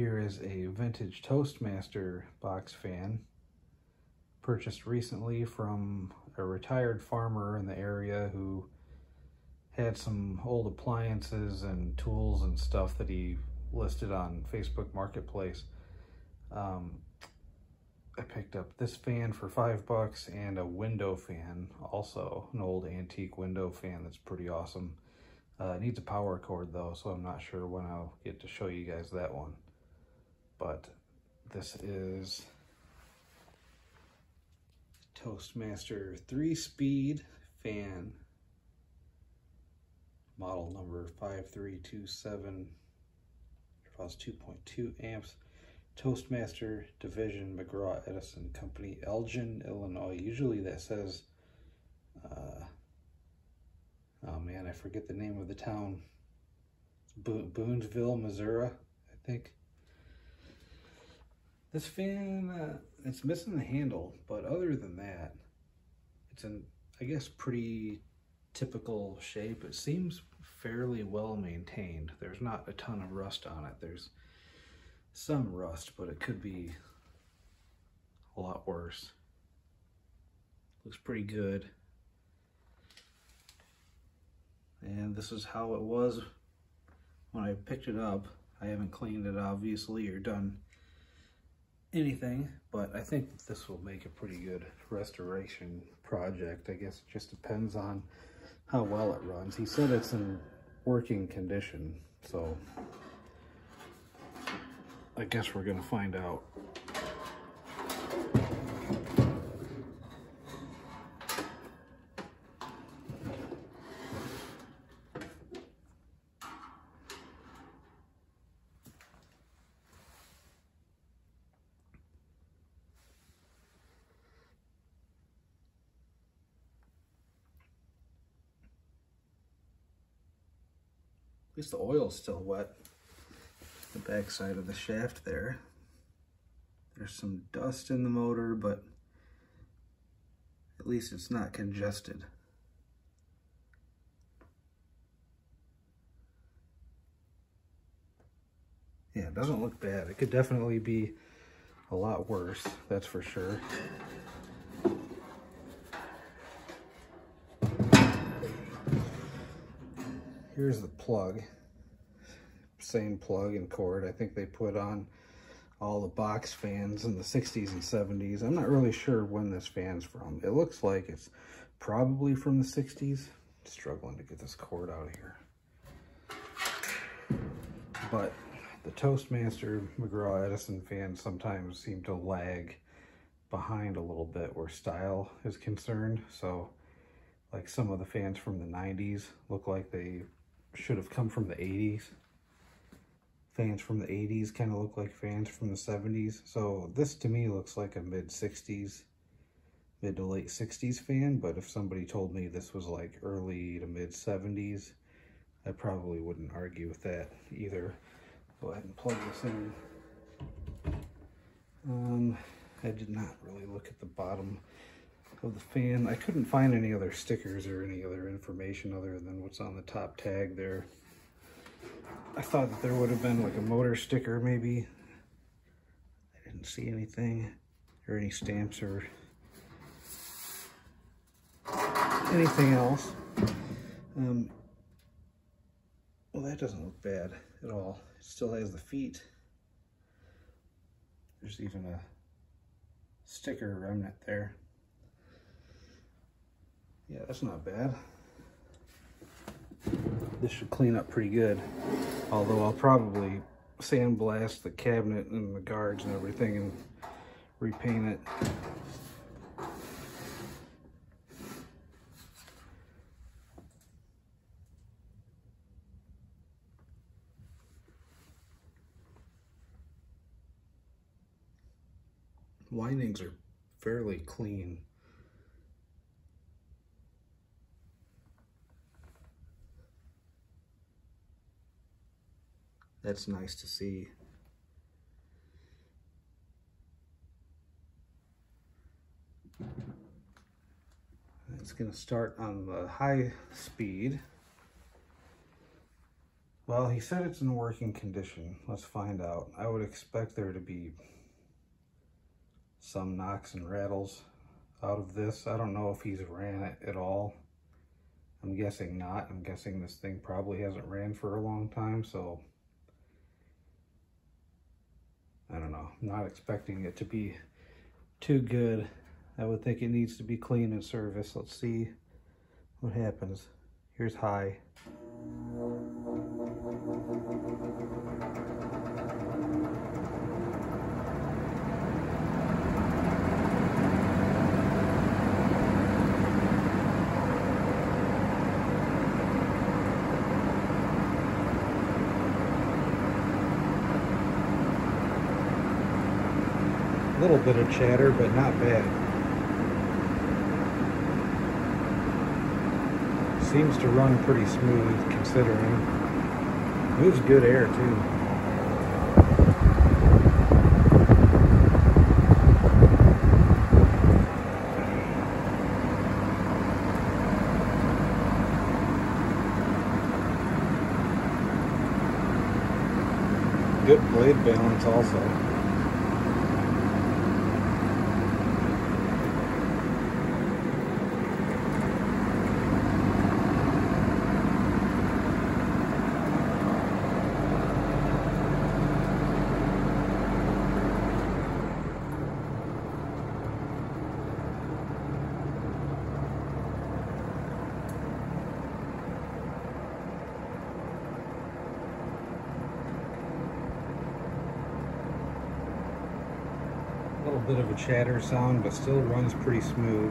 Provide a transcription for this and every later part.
Here is a vintage Toastmaster box fan, purchased recently from a retired farmer in the area who had some old appliances and tools and stuff that he listed on Facebook Marketplace. I picked up this fan for $5 and a window fan, also an old antique window fan that's pretty awesome. It needs a power cord though, so I'm not sure when I'll get to show you guys that one. But this is Toastmaster 3-speed fan, model number 5327, draws 2.2 amps. Toastmaster Division, McGraw-Edison Company, Elgin, Illinois. Usually that says, oh man, I forget the name of the town. Boonville, Missouri, I think. This fan, it's missing the handle, but other than that, it's in, I guess, pretty typical shape. It seems fairly well maintained. There's not a ton of rust on it. There's some rust, but it could be a lot worse. Looks pretty good. And this is how it was when I picked it up. I haven't cleaned it obviously or done anything, but I think this will make a pretty good restoration project. I guess it just depends on how well it runs. He said it's in working condition, so I guess we're gonna find out. At least the oil's still wet. The back side of the shaft there. There's some dust in the motor, but at least it's not congested. Yeah, it doesn't look bad. It could definitely be a lot worse, that's for sure. Here's the plug. Same plug and cord I think they put on all the box fans in the 60s and 70s. I'm not really sure when this fan's from. It looks like it's probably from the 60s. Struggling to get this cord out of here. But the Toastmaster McGraw-Edison fans sometimes seem to lag behind a little bit where style is concerned. So like some of the fans from the 90s look like they should have come from the 80s. Fans from the 80s kind of look like fans from the 70s. So this to me looks like a mid-60s, mid to late 60s fan, but if somebody told me this was like early to mid-70s, I probably wouldn't argue with that either. Go ahead and plug this in. I did not really look at the bottom of the fan. I couldn't find any other stickers or any other information other than what's on the top tag there. I thought that there would have been like a motor sticker maybe. I didn't see anything or any stamps or anything else. Well, that doesn't look bad at all. It still has the feet. There's even a sticker remnant there. Yeah, that's not bad. This should clean up pretty good. Although I'll probably sandblast the cabinet and the guards and everything and repaint it. Windings are fairly clean. That's nice to see. It's going to start on the high speed. Well, he said it's in working condition. Let's find out. I would expect there to be some knocks and rattles out of this. I don't know if he's ran it at all. I'm guessing not. I'm guessing this thing probably hasn't ran for a long time, so I don't know. I'm not expecting it to be too good. I would think it needs to be clean and serviced. Let's see what happens. Here's high. A little bit of chatter, but not bad. Seems to run pretty smooth considering. Moves good air too. Good blade balance also. A little bit of a chatter sound, but still runs pretty smooth.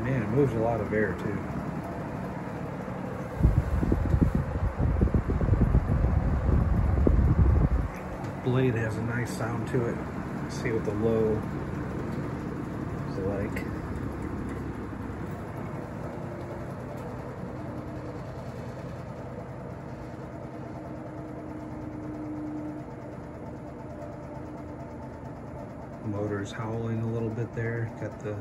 Man, it moves a lot of air too. The blade has a nice sound to it. Let's see what the low is like. Motor's howling a little bit there. Got the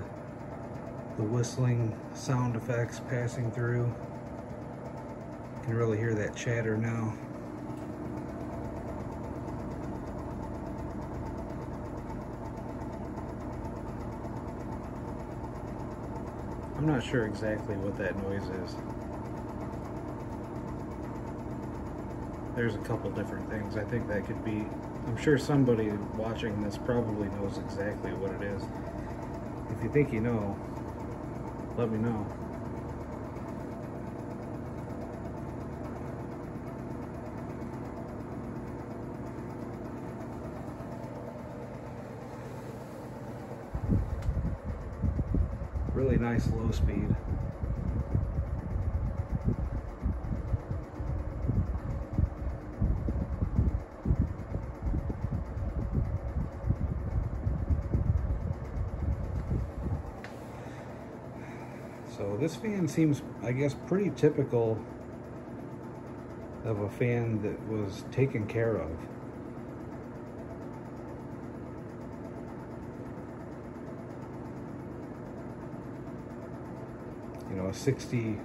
whistling sound effects passing through. You can really hear that chatter now. I'm not sure exactly what that noise is. There's a couple different things. I think that could be, I'm sure somebody watching this probably knows exactly what it is. If you think you know, let me know. Really nice low speed. So this fan seems, I guess, pretty typical of a fan that was taken care of. You know, a 50,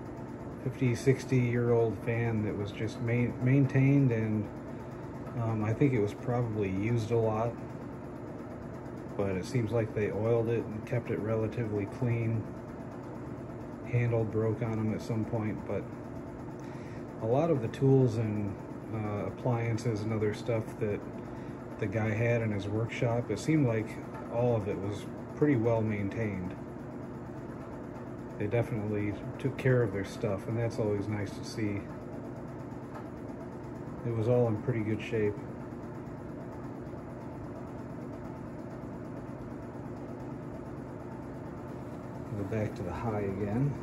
60-year-old fan that was just maintained, and I think it was probably used a lot, but it seems like they oiled it and kept it relatively clean. Handle broke on them at some point, but a lot of the tools and appliances and other stuff that the guy had in his workshop, it seemed like all of it was pretty well maintained. They definitely took care of their stuff, and that's always nice to see. It was all in pretty good shape. Go back to the high again.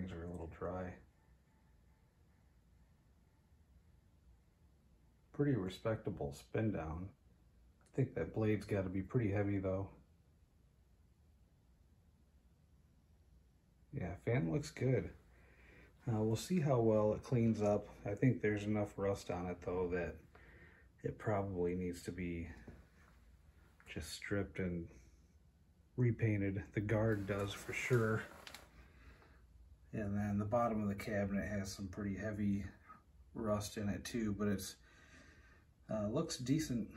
bearings are a little dry. Pretty respectable spin down. I think that blade's got to be pretty heavy though. Yeah, fan looks good. We'll see how well it cleans up. I think there's enough rust on it though that it probably needs to be just stripped and repainted. The guard does for sure. And then the bottom of the cabinet has some pretty heavy rust in it too, but it's looks decent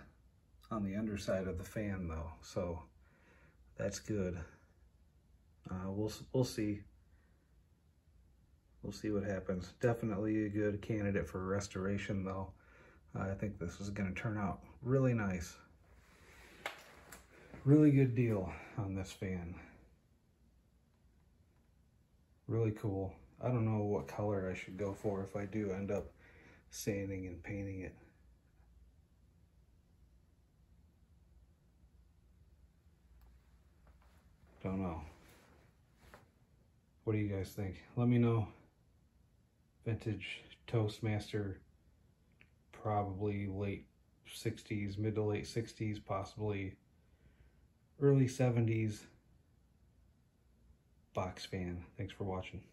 on the underside of the fan though, so that's good. We'll see. We'll see what happens. Definitely a good candidate for restoration though. I think this is going to turn out really nice. Really good deal on this fan. Really cool. I don't know what color I should go for if I do end up sanding and painting it. Don't know. What do you guys think? Let me know. Vintage Toastmaster, probably late 60s, mid to late 60s, possibly early 70s box fan. Thanks for watching.